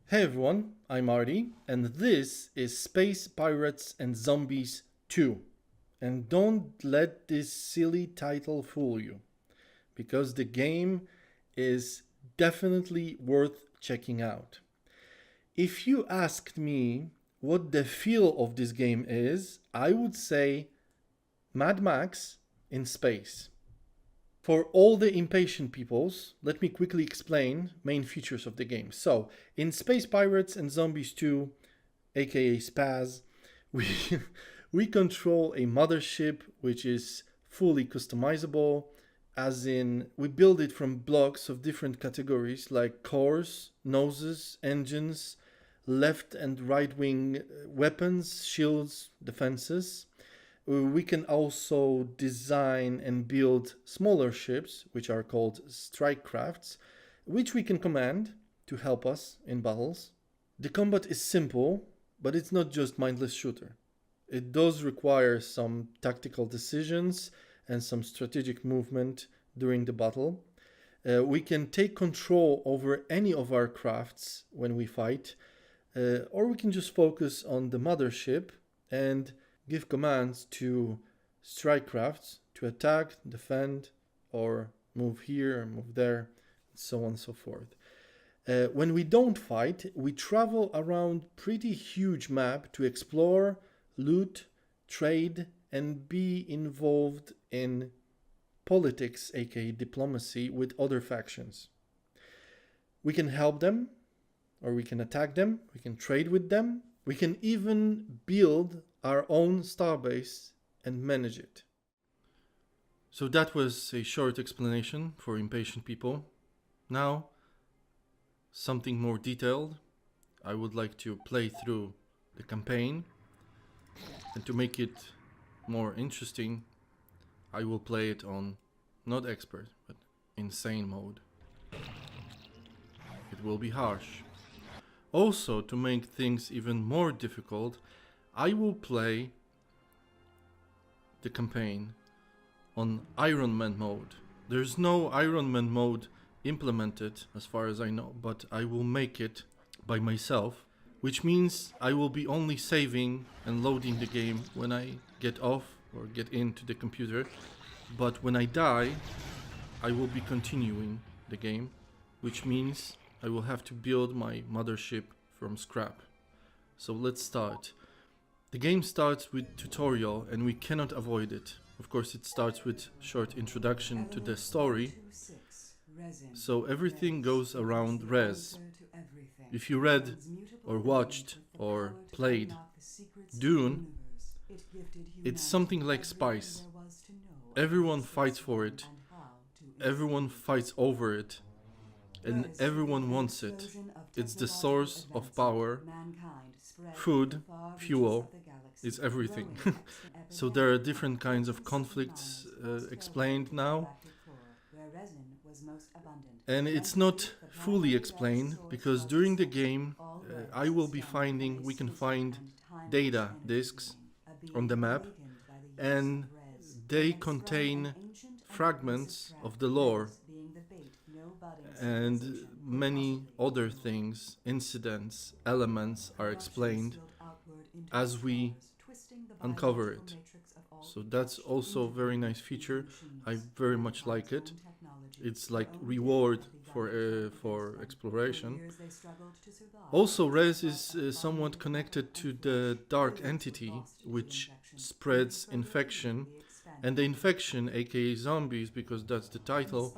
Hey everyone, I'm Artie, and this is Space Pirates and Zombies 2. And don't let this silly title fool you, because the game is definitely worth checking out. If you asked me what the feel of this game is, I would say Mad Max in space. For all the impatient peoples, let me quickly explain main features of the game. So, in Space Pirates and Zombies 2, aka SPAZ, we, we control a mothership which is fully customizable, as in, we build it from blocks of different categories like cores, noses, engines, left and right wing weapons, shields, defenses. We can also design and build smaller ships, which are called strike crafts, which we can command to help us in battles. The combat is simple, but it's not just mindless shooter. It does require some tactical decisions and some strategic movement during the battle. We can take control over any of our crafts when we fight, or we can just focus on the mothership and give commands to strike crafts to attack, defend, or move here or move there, so on and so forth. When we don't fight, we travel around pretty huge map to explore, loot, trade, and be involved in politics, aka diplomacy, with other factions. We can help them, or we can attack them, we can trade with them, we can even build our own starbase and manage it. So that was a short explanation for impatient people. Now, something more detailed. I would like to play through the campaign, and to make it more interesting, I will play it on not expert, but insane mode. It will be harsh. Also, to make things even more difficult, I will play the campaign on Ironman Mode. There's no Ironman Mode implemented as far as I know, but I will make it by myself, which means I will be only saving and loading the game when I get off or get into the computer. But when I die, I will be continuing the game, which means I will have to build my mothership from scrap. So let's start. The game starts with tutorial and we cannot avoid it. Of course, it starts with short introduction to the story. So everything goes around res. If you read or watched or played Dune, it's something like Spice. Everyone fights for it. Everyone fights over it. And everyone wants it. It's the source of power. Food, fuel, is everything. So there are different kinds of conflicts explained now. And it's not fully explained because during the game we can find data disks on the map, and they contain fragments of the lore and many other things, incidents, elements are explained as we uncover it. So that's also a very nice feature. I very much like it. It's like reward for exploration. Also, Res is somewhat connected to the dark entity which spreads infection, and the infection, aka zombies, because that's the title,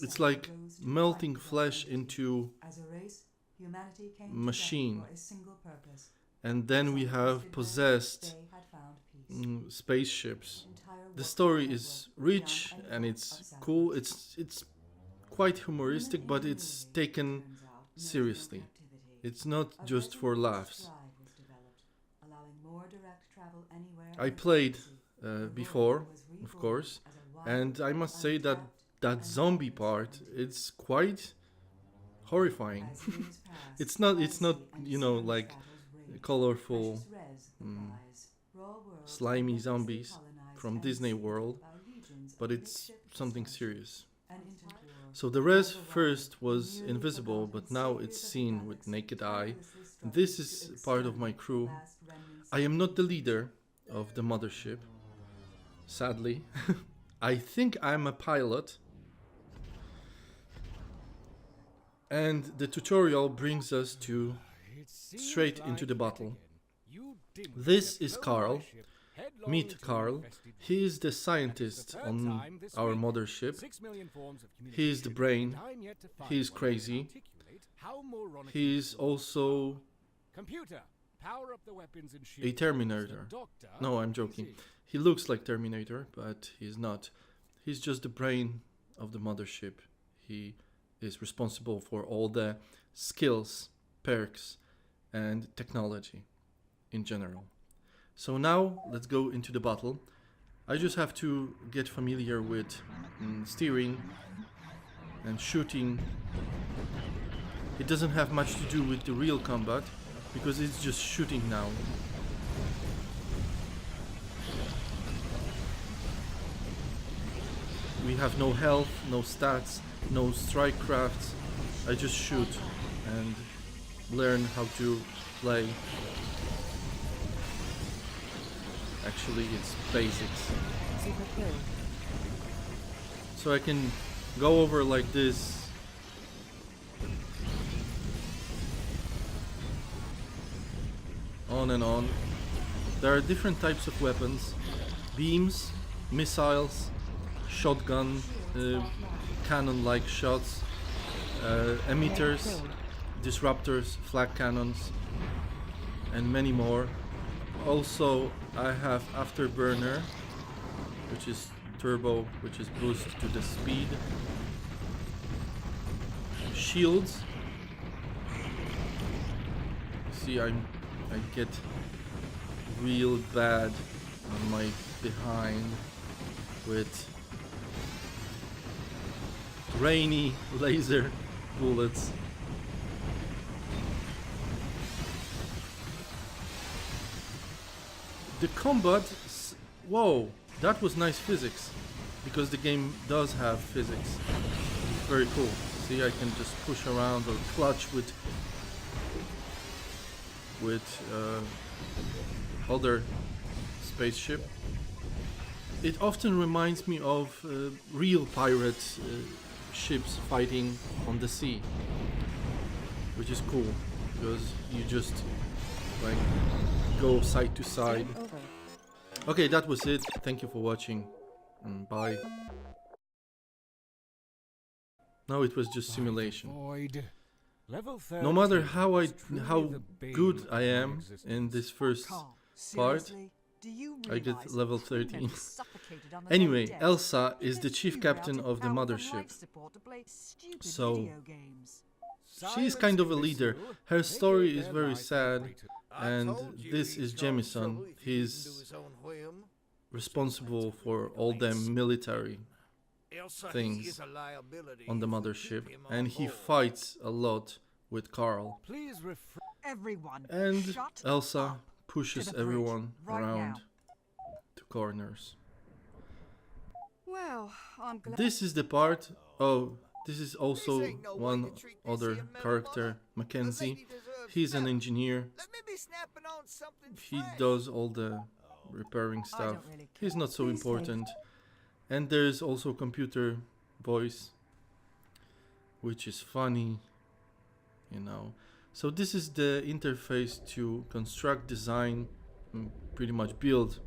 it's like melting flesh into machine. And then we have possessed spaceships. The story is rich and it's cool. It's quite humoristic, but it's taken seriously. It's not just for laughs. I played before, of course, and I must say that that zombie part, it's quite horrifying. It's not like colorful slimy zombies from Disney World, but it's something serious. So the res first was invisible, but now it's seen with naked eye. This is part of my crew. I am not the leader of the mothership, sadly. I think I'm a pilot. And the tutorial brings us to straight into the battle. This is Carl. Meet Carl. He is the scientist on our mothership. He is the brain. He is crazy. He is also a Terminator. No, I'm joking. He looks like Terminator, but he's not. He's just the brain of the mothership. He is responsible for all the skills, perks, and technology in general. So now let's go into the battle. I just have to get familiar with steering and shooting. It doesn't have much to do with the real combat because it's just shooting now. We have no health, no stats, no strike crafts. I just shoot and learn how to play. Actually, it's basics. So I can go over like this. On and on. There are different types of weapons. Beams, missiles, shotgun, cannon-like shots, emitters, disruptors, flag cannons, and many more. Also, I have afterburner, which is turbo, which is boost to the speed. Shields. See, I get real bad on my behind with rainy laser bullets. The combat, whoa, that was nice physics, because the game does have physics. It's very cool. See, I can just push around or clutch with other spaceship. It often reminds me of real pirate ships fighting on the sea, which is cool because you just like go side to side. Okay, that was it. Thank you for watching and bye. No, it was just simulation. No matter how good I am in this first part, I get level 13. Anyway, Elsa is the chief captain of the mothership. So, she is kind of a leader. Her story is very sad. And this is Jemison. He's responsible for all the military things on the mothership. And he fights a lot with Carl. And Elsa pushes everyone around to corners. Well, This is the part. Oh, this is also one other character, Mackenzie. He's an engineer. He does all the repairing stuff. He's not so important. And there's also computer voice, which is funny, you know. So this is the interface to construct, design, and pretty much build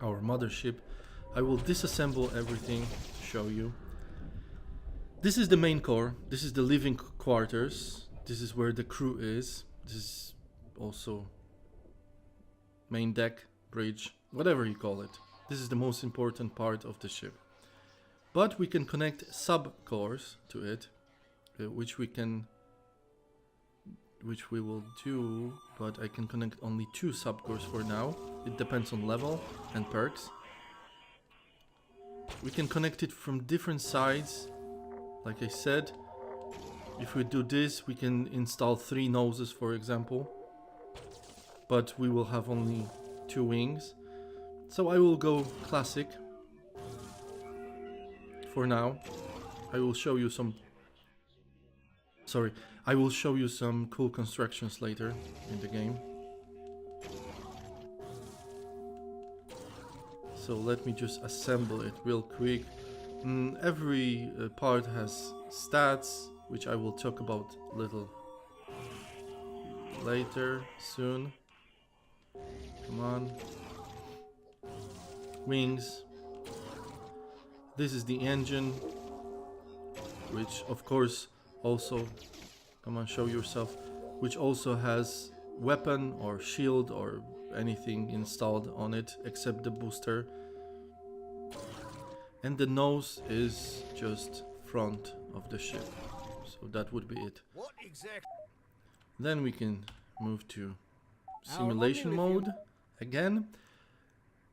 our mothership. I will disassemble everything to show you. This is the main core. This is the living quarters. This is where the crew is. This is also main deck, bridge, whatever you call it. This is the most important part of the ship. But we can connect sub-cores to it, which we will do, but I can connect only 2 sub-cores for now. It depends on level and perks. We can connect it from different sides. Like I said, if we do this, we can install 3 noses, for example. But we will have only 2 wings. So I will go classic for now. I will show you some... Sorry, I will show you some cool constructions later in the game. So let me just assemble it real quick. Every part has stats, which I will talk about a little later, soon. Come on. Wings. This is the engine, which of course also, come on, show yourself, which also has weapon or shield or anything installed on it except the booster. And the nose is just front of the ship, so that would be it. What exactly? Then we can move to simulation mode again.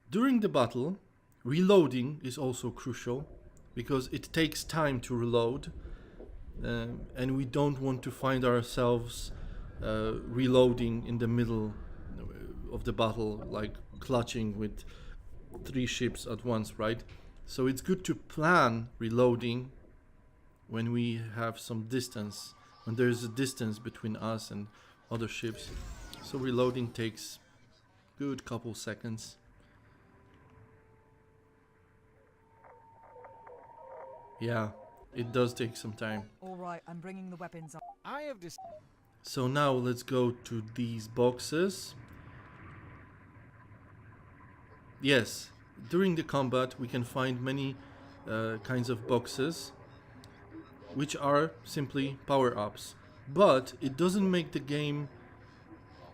During the battle, reloading is also crucial because it takes time to reload, and we don't want to find ourselves reloading in the middle of the battle, like clutching with 3 ships at once, right? So it's good to plan reloading when we have some distance, when there's a distance between us and other ships. So reloading takes a good couple seconds. Yeah, it does take some time. All right, I'm bringing the weapons up. I have this. So now let's go to these boxes. Yes, during the combat we can find many kinds of boxes, which are simply power-ups. But it doesn't make the game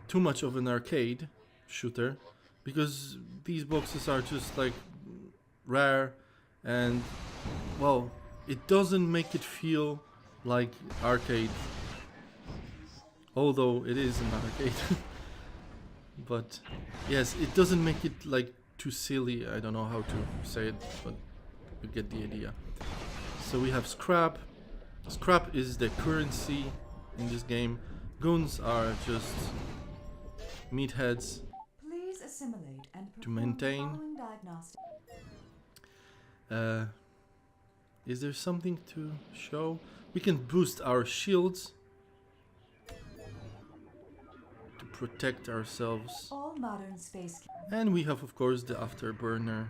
too much of an arcade shooter, because these boxes are just like rare, and well, it doesn't make it feel like arcade, although it is an arcade. But yes, it doesn't make it like too silly. I don't know how to say it, but you get the idea. So we have scrap. Scrap is the currency in this game. Guns are just meatheads Please assimilate and to maintain. diagnostic. Is there something to show? We can boost our shields to protect ourselves. All modern space. And we have, of course, the afterburner.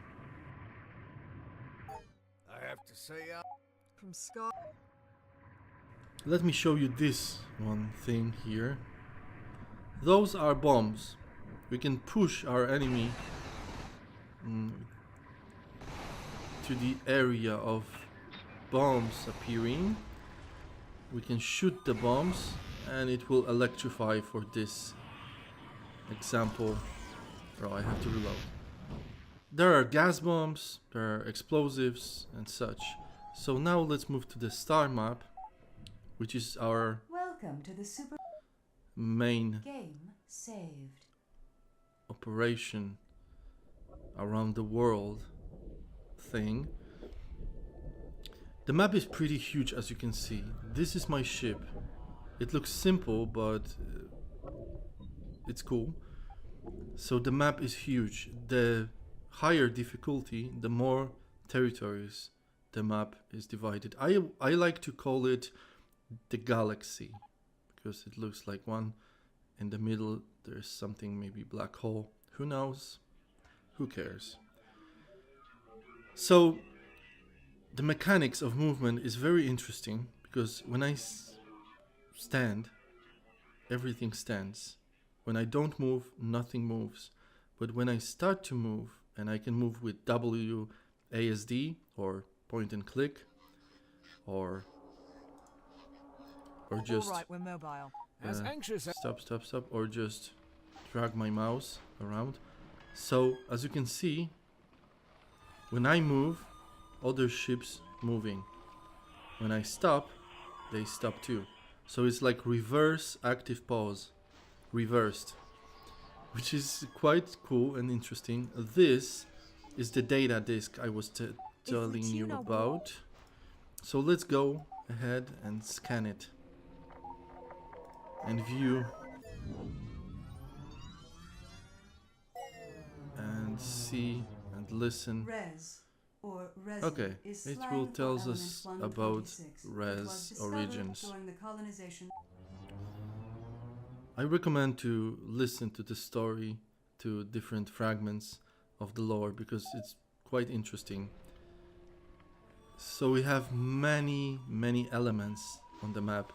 I have to say, From Scott. Let me show you this one thing here. Those are bombs. We can push our enemy to the area of bombs appearing. We can shoot the bombs and it will electrify for this example. Oh, I have to reload. There are gas bombs, there are explosives and such. So now let's move to the star map, which is our Welcome to the super main game saved. operation around the world thing. The map is pretty huge, as you can see. This is my ship. It looks simple, but it's cool. So the map is huge. The higher difficulty, the more territories the map is divided. I like to call it the galaxy, because it looks like one. In the middle there's something, maybe black hole. Who knows? Who cares? So the mechanics of movement is very interesting, because when I stand, everything stands. When I don't move, nothing moves. But when I start to move, and I can move with WASD or point and click, or just All right, we're mobile. as anxious as stop, or just drag my mouse around. So as you can see, when I move, other ships moving. When I stop, they stop too. So it's like reverse active pause, reversed, which is quite cool and interesting. This is the data disk I was telling you about. So let's go ahead and scan it and view and see and listen. Res. or resin Okay, is it slang will for tells element us 126. about It was res discovered origins. during the colonization. I recommend to listen to the story, to different fragments of the lore, because it's quite interesting. So we have many elements on the map,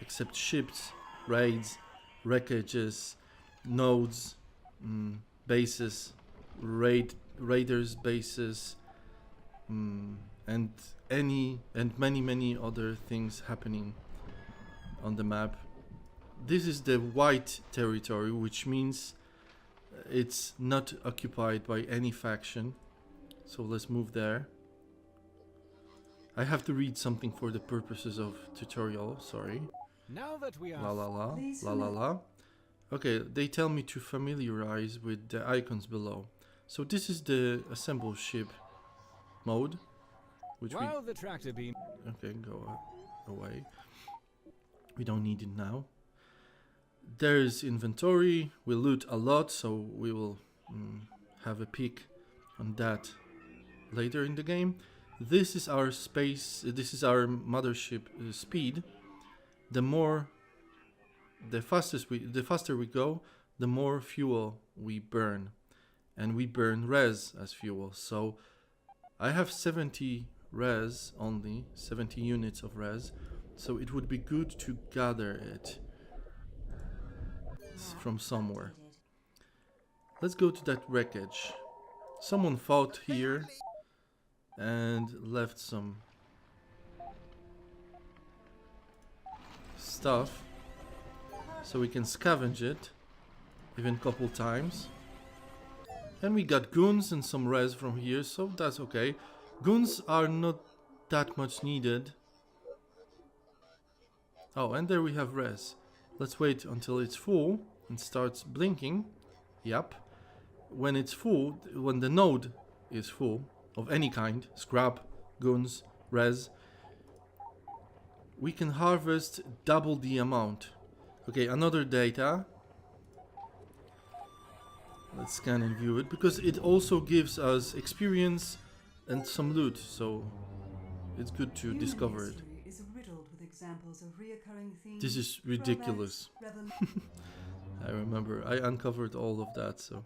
except ships, raids, wreckages, nodes, bases, raiders bases, and many other things happening on the map. This is the white territory, which means it's not occupied by any faction. So let's move there. I have to read something for the purposes of tutorial, sorry. Now that we La are la la, Please la la la. Okay, they tell me to familiarize with the icons below. So this is the assemble ship mode, which while the tractor beam okay, go away. We don't need it now. There's inventory, we loot a lot, so we will have a peek on that later in the game. This is our space, this is our mothership speed. The faster we go, the more fuel we burn. And we burn res as fuel. So I have 70 res only, 70 units of res. So it would be good to gather it from somewhere. Let's go to that wreckage. Someone fought here and left some stuff, so we can scavenge it even a couple times. And we got goons and some res from here, so that's okay. Goons are not that much needed. Oh, and there we have res. Let's wait until it's full and starts blinking. Yep. When it's full, when the node is full of any kind, scrap, goons, res, we can harvest double the amount. Okay, another data. Let's scan and view it, because it also gives us experience and some loot, so it's good to Human discover it. history is riddled with examples of reoccurring themes. This is ridiculous. I remember, I uncovered all of that, so.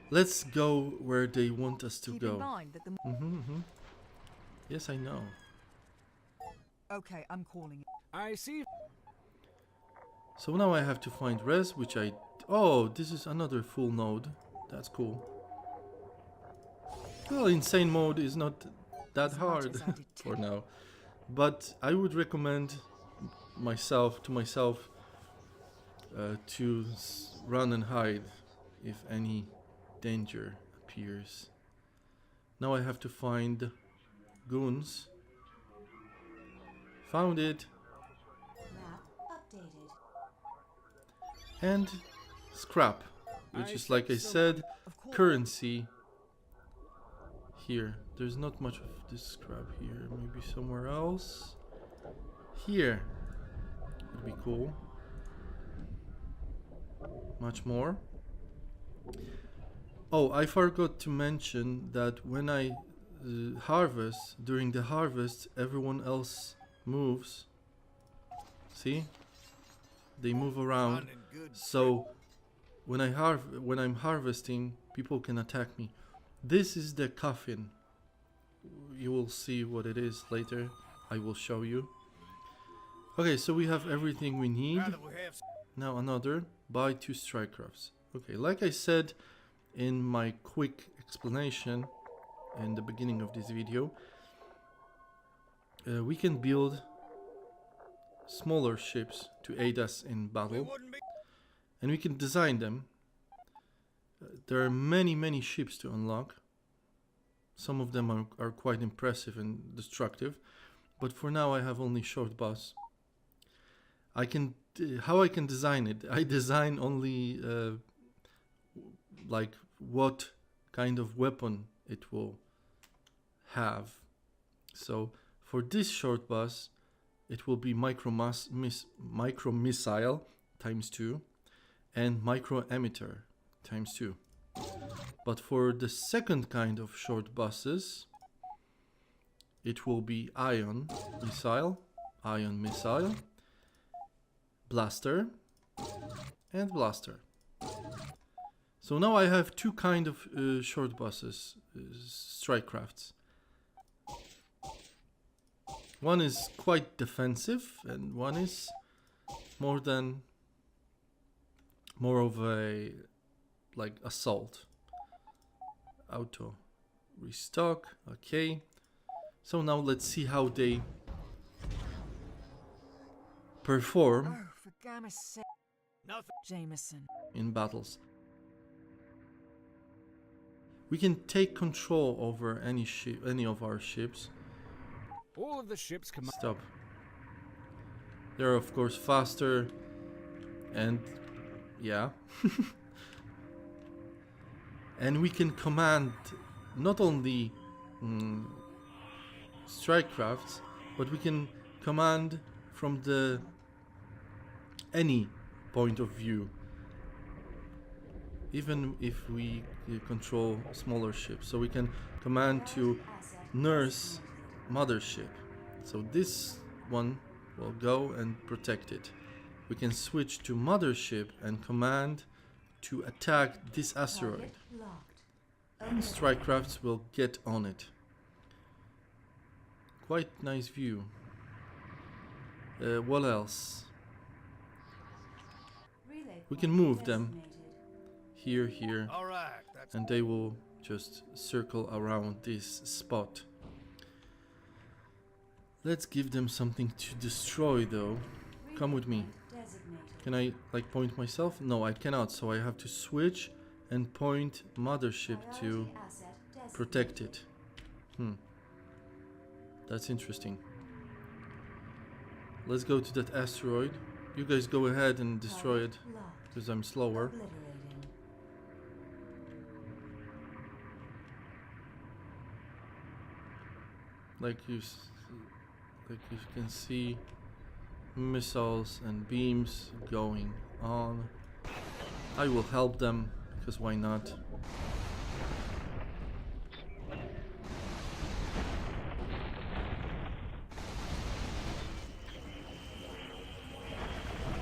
Let's go where they want us to Keep in go. mind that the Yes, I know. Okay, I'm calling it. I see. So now I have to find res, which I... Oh, this is another full node. That's cool. Well, insane mode is not that As much hard as I did for now. But I would recommend myself to run and hide if any danger appears. Now I have to find goons. Found it. Map updated. And scrap, which is, like I said, Of course. currency. Here, there's not much of this scrap here. Maybe somewhere else. Here would be cool. Much more. Oh, I forgot to mention that when I harvest, during the harvest, everyone else moves. See? They move around. Fun and good. So when I'm harvesting, people can attack me. This is the coffin. You will see what it is later. I will show you. Okay, so we have everything we need. Now that we have Now another. Buy 2 strike crafts. Okay, like I said in my quick explanation in the beginning of this video, we can build smaller ships to aid us in we battle, wouldn't be and we can design them. There are many ships to unlock. Some of them are quite impressive and destructive, but for now I have only short bows. How I can design it? I design only like what kind of weapon it will have. So for this short bus, it will be micro missile times 2 and micro emitter times 2. But for the second kind of short buses, it will be ion missile, blaster, and blaster. So now I have two kind of short buses, strike crafts. One is quite defensive, and one is more of a like assault. Auto restock. Okay. So now let's see how they perform Oh, for gamma's sake. Nothing. Jameson. in battles. We can take control over any ship, any of our ships. All of the ships come. Stop. They're of course faster, and yeah. And we can command not only strike crafts, but we can command from the any point of view, even if we control smaller ships. So we can command to nurse mothership. So this one will go and protect it. We can switch to mothership and command to attack this asteroid. Strike crafts will get on it. Quite nice view. What else? We can move them here, All right. That's and they will just circle around this spot. Let's give them something to destroy though. Come with me. Can I like point myself? No, I cannot, so I have to switch and point mothership to protect it. That's interesting. Let's go to that asteroid. You guys go ahead and destroy it, because I'm slower. Like you can see, missiles and beams going on. I will help them, because why not?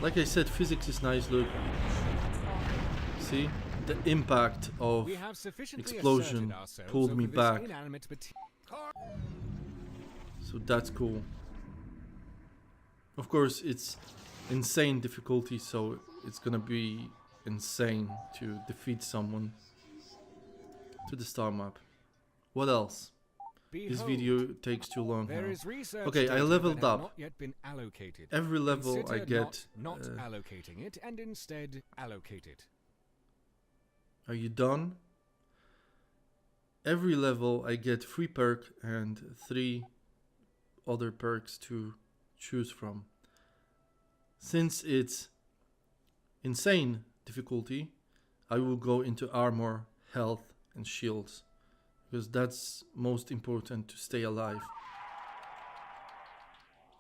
Like I said, physics is nice. Look, see the impact of we have sufficiently explosion asserted ourselves pulled me over this back. inanimate So that's cool. Of course, it's insane difficulty, so it's gonna be insane to defeat someone to the star map. What else? This video takes too long There now. is research Okay, I data leveled that has up. Not yet been allocated. Every level I Consider get. not allocating it and instead allocate it. Are you done? Every level I get 3 perk and 3 other perks to choose from. Since it's insane difficulty, I will go into armor, health and shields, because that's most important to stay alive.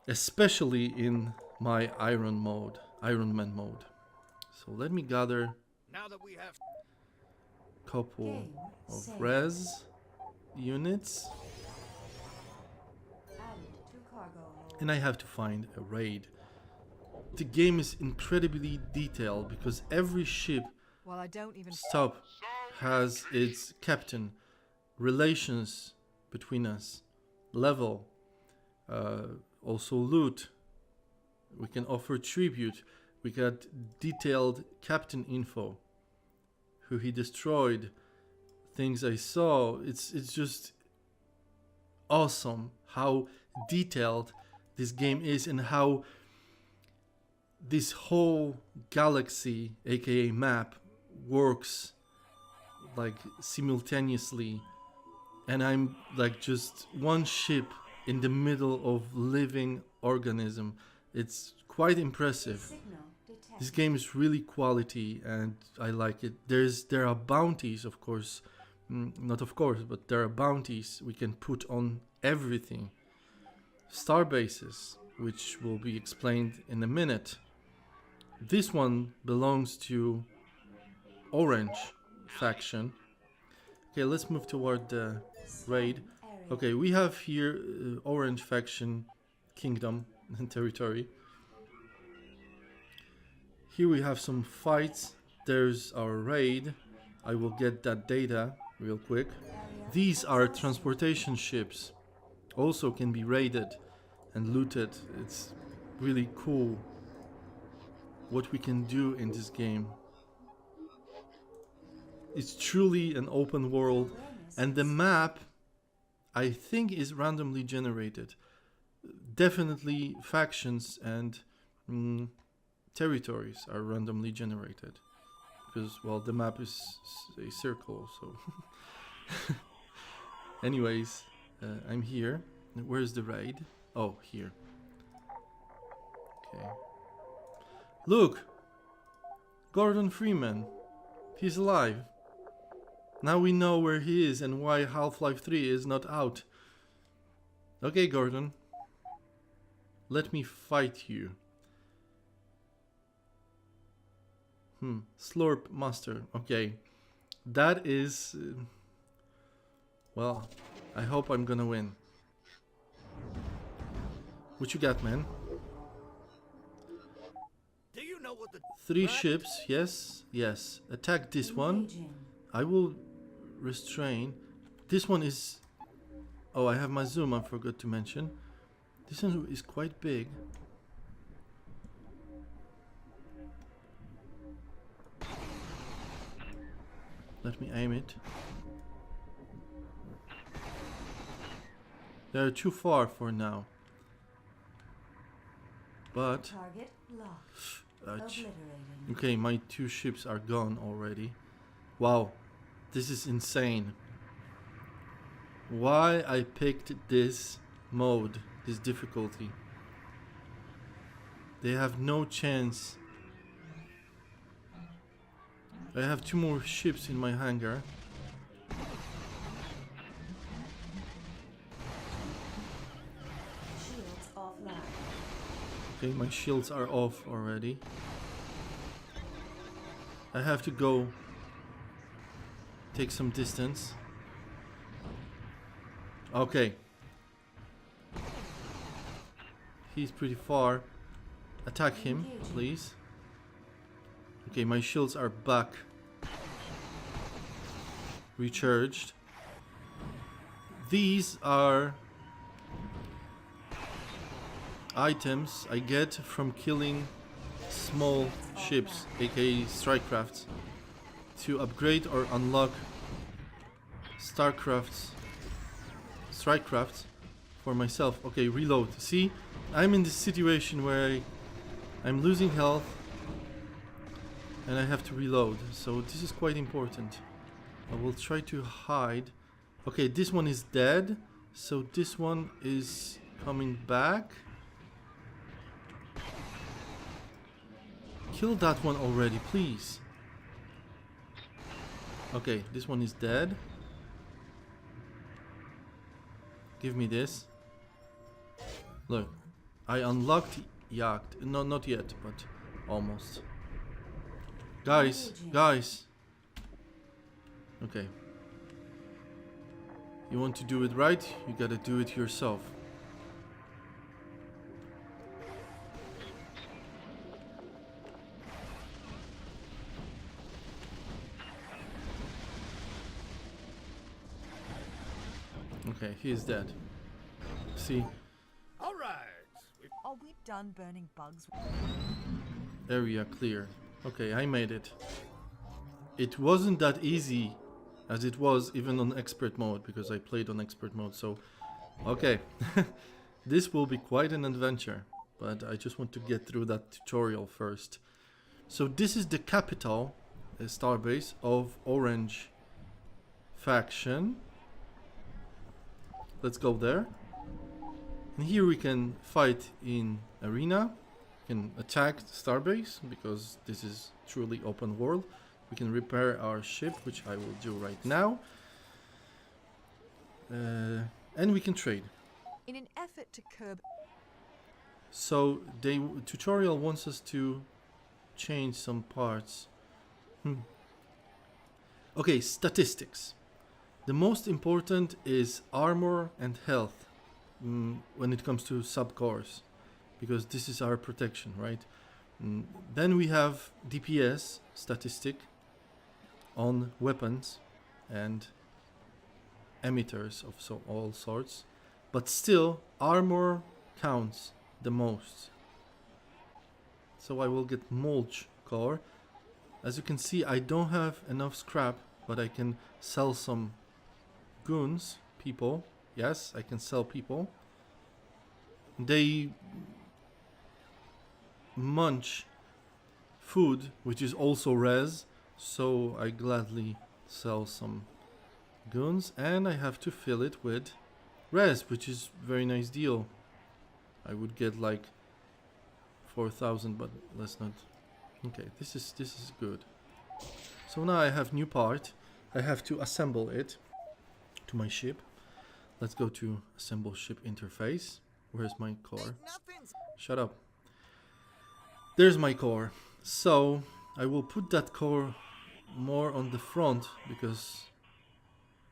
Especially in my Ironman mode. So let me gather Now that we have couple of res units, and I have to find a raid. The game is incredibly detailed because every ship Well, I don't even. stop has its captain, relations between us, level, also loot. We can offer tribute. We got detailed captain info, who he destroyed, things I saw. It's just awesome how detailed this game is and how this whole galaxy, aka map, works like simultaneously, and I'm like just one ship in the middle of living organism. It's quite impressive. This game is really quality and I like it. There are bounties, of course, not of course, but there are bounties we can put on everything. Star bases, which will be explained in a minute. This one belongs to Orange faction, Okay, let's move toward the raid. Area. Okay, we have here Orange Faction Kingdom and territory. Here we have some fights. There's our raid. I will get that data real quick. These are transportation ships. Also can be raided and looted. It's really cool what we can do in this game. It's truly an open world, and the map, I think, is randomly generated. Definitely factions and territories are randomly generated, because, well, the map is a circle, so anyways, I'm here. Where's the raid? Oh, here. Okay, look, Gordon Freeman, he's alive. Now we know where he is and why Half-Life 3 is not out. Okay, Gordon, let me fight you. Slurp Master. Okay, that is... well, I hope I'm gonna win. What you got, man? Do you know what the 3 ships, yes, yes. Attack this one. Engaging. I will restrain. This one is... oh, I have my zoom, I forgot to mention. This one is quite big. Let me aim it. They're too far for now. But... Target locked. ouch. Obliterating. Okay, my 2 ships are gone already. Wow, this is insane. Why I picked this mode, this difficulty. They have no chance. I have 2 more ships in my hangar. Shields offline. Okay, my shields are off already. I have to go take some distance. Okay. He's pretty far. Attack him, please. Okay, my shields are back. Recharged. These are items I get from killing small ships, aka strikecrafts, to upgrade or unlock starcrafts, strikecrafts for myself. Okay, reload. See, I'm in this situation where I'm losing health and I have to reload, so this is quite important. I will try to hide. Okay, this one is dead, so this one is coming back. Kill that one already, please. Okay, this one is dead. Give me this. Look, I unlocked Yacht. No, not yet, but almost. Guys, guys. Okay. You want to do it right, you gotta do it yourself. Okay, he is dead. See, all right? Are we done burning bugs? area clear. Okay, I made it. It wasn't that easy as it was even on expert mode, because I played on expert mode, so okay. This will be quite an adventure, but I just want to get through that tutorial first. So this is the capital, starbase of Orange Faction. Let's go there. And here we can fight in arena. We can attack the starbase because this is truly open world. We can repair our ship, which I will do right now. And we can trade. In an effort to curb So the tutorial wants us to change some parts. Okay, statistics. The most important is armor and health when it comes to subcores, because this is our protection, right? Then we have DPS statistic on weapons and emitters of all sorts, but still armor counts the most. So I will get mulch core. As you can see, I don't have enough scrap, but I can sell some goons, people. Yes, I can sell people. They munch food, which is also res, so I gladly sell some goons, and I have to fill it with res, which is very nice deal. I would get like 4,000, but let's not. Okay, this is good. So now I have new part. I have to assemble it to my ship. Let's go to assemble ship interface. Where's my core? Shut up. There's my core. So I will put that core more on the front because,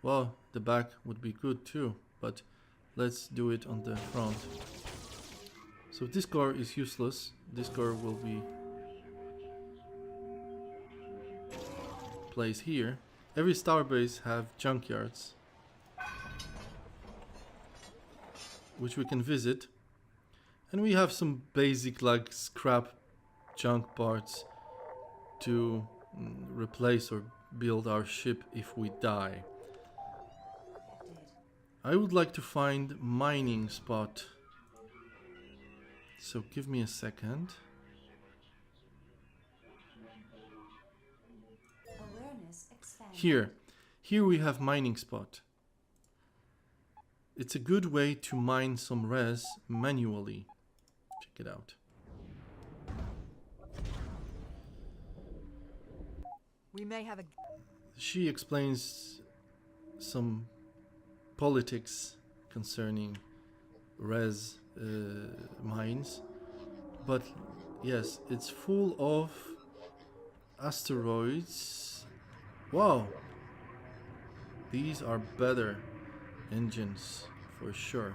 well, the back would be good too, but let's do it on the front. So this core is useless. This core will be placed here. Every starbase have junkyards, which we can visit, and we have some basic like scrap junk parts to replace or build our ship if we die. I would like to find mining spot, so give me a second. Here we have mining spot. It's a good way to mine some res manually. Check it out. We may have a... She explains some politics concerning res mines, but yes, it's full of asteroids. Wow, these are better engines for sure.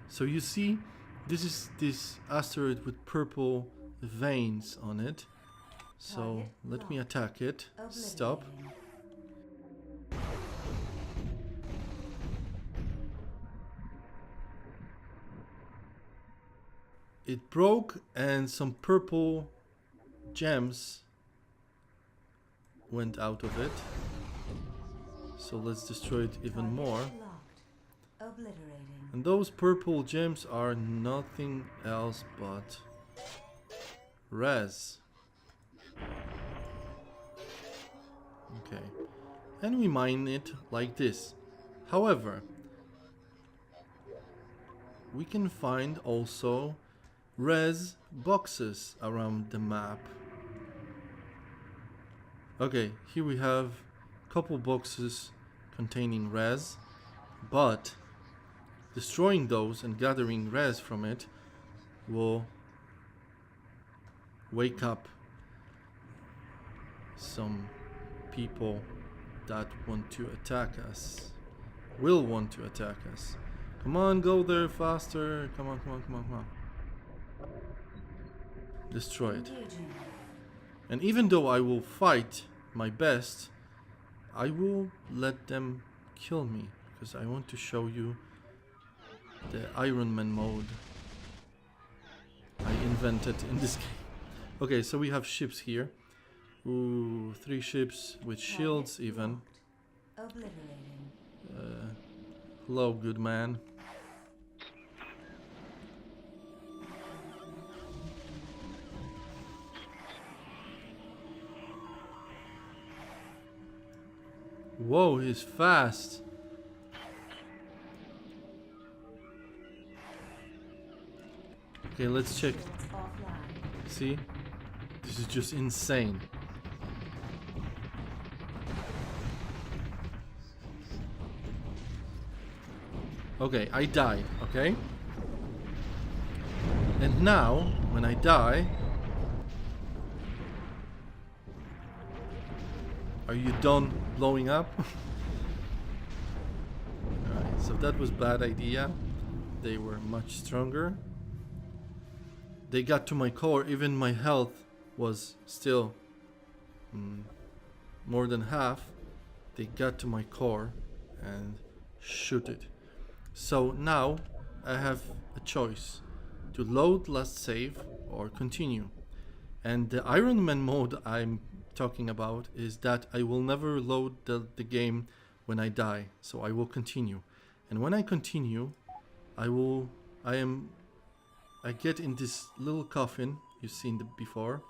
So you see, this is this asteroid with purple veins on it. So let me attack it. Stop. It broke and some purple gems went out of it. So let's destroy it even more. And those purple gems are nothing else but res. Okay. And we mine it like this. However, we can find also res boxes around the map. Okay, here we have a couple boxes containing res, but destroying those and gathering res from it will wake up some people that want to attack us. Will want to attack us. Come on, go there faster. Come on, come on, come on, come on. Destroy it. And even though I will fight my best, I will let them kill me because I want to show you the Ironman mode I invented in this game. Okay, so we have ships here. Ooh, 3 ships with shields even. Hello, good man. Whoa, he's fast. Okay, let's check. See? This is just insane. Okay, I died, okay? And now, when I die... Are you done blowing up? that was bad idea. They were much stronger. They got to my core. Even my health was still more than half. They got to my core and shoot it. So now I have a choice to load last save or continue. And the Ironman mode I'm talking about is that I will never load the game when I die. So I will continue. And when I continue, I get in this little coffin you've seen before,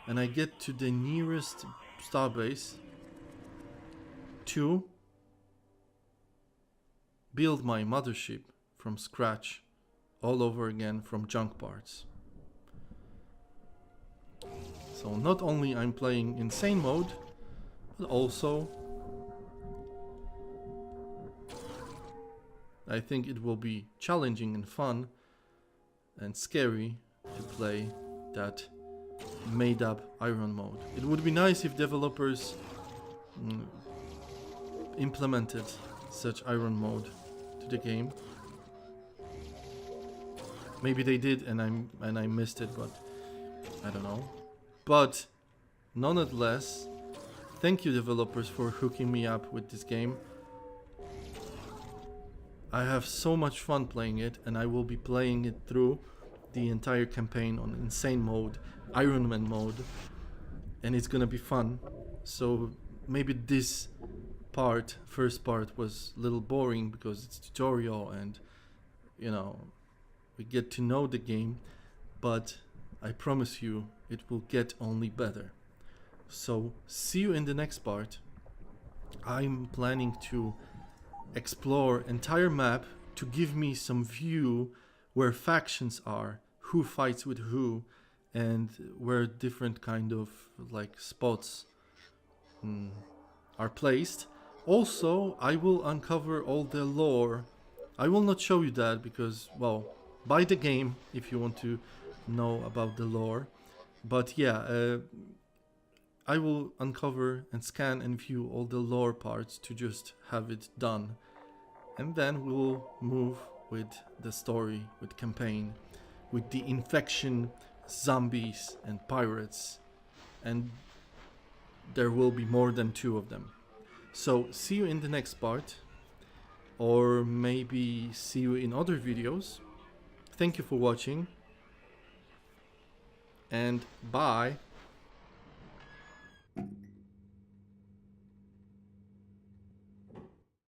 and I get to the nearest starbase to build my mothership from scratch all over again from junk parts. So not only I'm playing insane mode, but also I think it will be challenging and fun and scary to play that made up Iron mode. It would be nice if developers implemented such Iron mode to the game. Maybe they did and I missed it, but I don't know. But nonetheless, thank you developers for hooking me up with this game. I have so much fun playing it, and I will be playing it through the entire campaign on insane mode, Ironman mode, and it's gonna be fun. So maybe this first part was a little boring because it's tutorial and you know, we get to know the game, but I promise you it will get only better. So see you in the next part. I'm planning to explore entire map to give me some view where factions are, who fights with who, and where different kind of like spots are placed. Also, I will uncover all the lore. I will not show you that because, well, buy the game if you want to know about the lore. But yeah, I will uncover and scan and view all the lore parts to just have it done. And then we'll move with the story, with campaign, with the infection, zombies and pirates. And there will be more than 2 of them. So see you in the next part, or maybe see you in other videos. Thank you for watching, and bye.